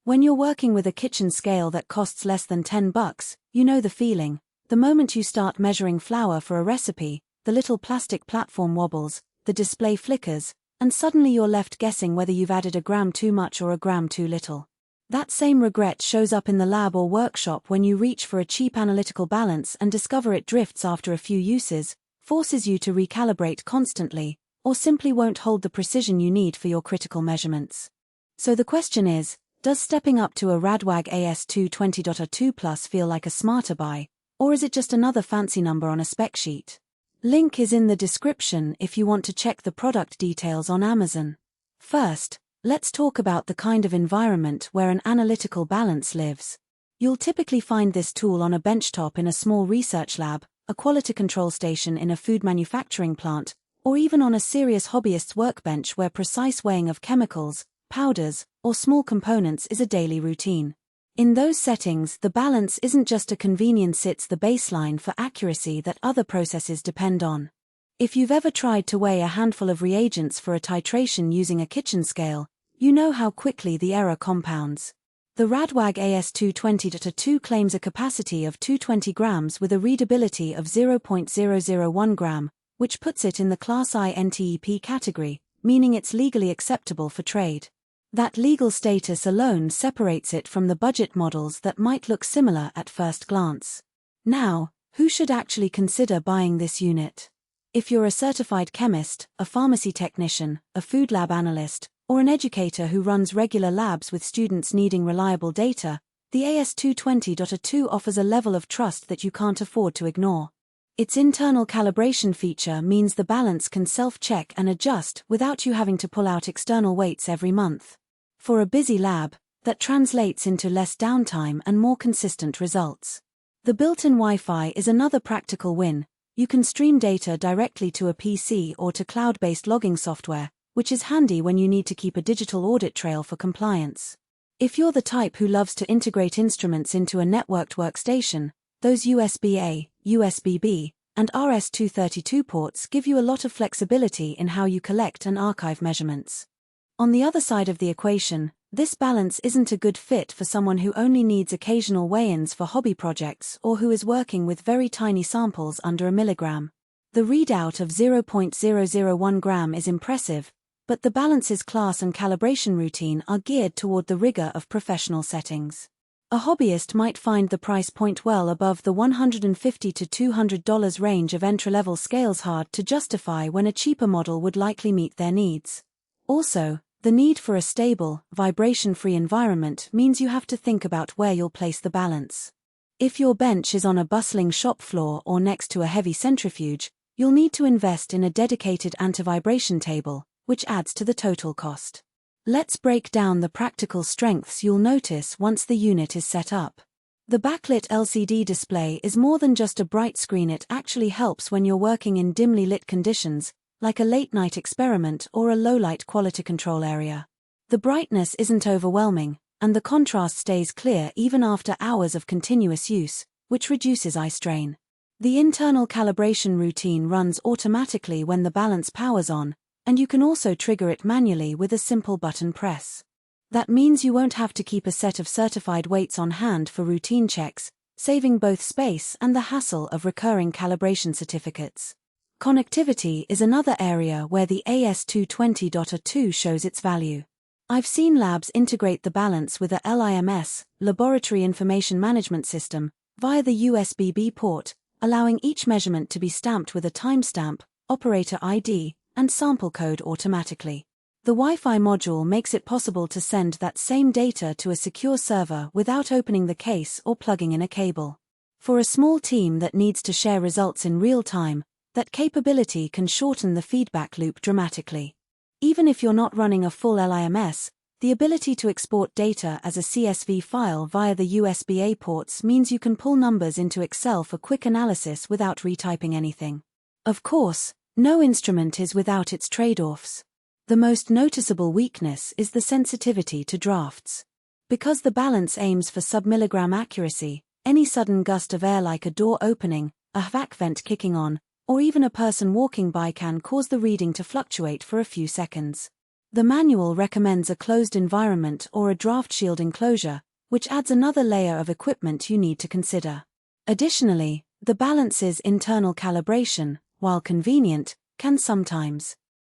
When you're working with a kitchen scale that costs less than $10, you know the feeling. The moment you start measuring flour for a recipe, the little plastic platform wobbles, the display flickers, and suddenly you're left guessing whether you've added a gram too much or a gram too little. That same regret shows up in the lab or workshop when you reach for a cheap analytical balance and discover it drifts after a few uses, forces you to recalibrate constantly, or simply won't hold the precision you need for your critical measurements. So the question is, does stepping up to a Radwag AS220.2 Plus feel like a smarter buy, or is it just another fancy number on a spec sheet? Link is in the description if you want to check the product details on Amazon. First, let's talk about the kind of environment where an analytical balance lives. You'll typically find this tool on a benchtop in a small research lab, a quality control station in a food manufacturing plant, or even on a serious hobbyist's workbench where precise weighing of chemicals, powders, or small components is a daily routine. In those settings, the balance isn't just a convenience, it's the baseline for accuracy that other processes depend on. If you've ever tried to weigh a handful of reagents for a titration using a kitchen scale, you know how quickly the error compounds. The Radwag AS220.2 claims a capacity of 220 grams with a readability of 0.001 gram, which puts it in the Class I NTEP category, meaning it's legally acceptable for trade. That legal status alone separates it from the budget models that might look similar at first glance. Now, who should actually consider buying this unit? If you're a certified chemist, a pharmacy technician, a food lab analyst, or an educator who runs regular labs with students needing reliable data, the AS220.2 offers a level of trust that you can't afford to ignore. Its internal calibration feature means the balance can self-check and adjust without you having to pull out external weights every month. For a busy lab, that translates into less downtime and more consistent results. The built-in Wi-Fi is another practical win. You can stream data directly to a PC or to cloud-based logging software, which is handy when you need to keep a digital audit trail for compliance. If you're the type who loves to integrate instruments into a networked workstation, those USB-A, USB-B, and RS-232 ports give you a lot of flexibility in how you collect and archive measurements. On the other side of the equation, this balance isn't a good fit for someone who only needs occasional weigh-ins for hobby projects or who is working with very tiny samples under a milligram. The readout of 0.001 gram is impressive, but the balance's class and calibration routine are geared toward the rigor of professional settings. A hobbyist might find the price point well above the $150 to $200 range of entry-level scales hard to justify when a cheaper model would likely meet their needs. Also, the need for a stable, vibration-free environment means you have to think about where you'll place the balance. If your bench is on a bustling shop floor or next to a heavy centrifuge, you'll need to invest in a dedicated anti-vibration table, which adds to the total cost. Let's break down the practical strengths you'll notice once the unit is set up. The backlit LCD display is more than just a bright screen. It actually helps when you're working in dimly lit conditions, like a late-night experiment or a low-light quality control area. The brightness isn't overwhelming, and the contrast stays clear even after hours of continuous use, which reduces eye strain. The internal calibration routine runs automatically when the balance powers on, and you can also trigger it manually with a simple button press. That means you won't have to keep a set of certified weights on hand for routine checks, saving both space and the hassle of recurring calibration certificates. Connectivity is another area where the AS220.2 shows its value. I've seen labs integrate the balance with a LIMS, Laboratory Information Management System, via the USB-B port, allowing each measurement to be stamped with a timestamp, operator ID, and sample code automatically. The Wi-Fi module makes it possible to send that same data to a secure server without opening the case or plugging in a cable. For a small team that needs to share results in real time, that capability can shorten the feedback loop dramatically. Even if you're not running a full LIMS, the ability to export data as a CSV file via the USB-A ports means you can pull numbers into Excel for quick analysis without retyping anything. Of course, no instrument is without its trade-offs. The most noticeable weakness is the sensitivity to drafts. Because the balance aims for sub-milligram accuracy, any sudden gust of air like a door opening, a vac vent kicking on, or even a person walking by can cause the reading to fluctuate for a few seconds. The manual recommends a closed environment or a draft shield enclosure, which adds another layer of equipment you need to consider. Additionally, the balance's internal calibration, while convenient, can sometimes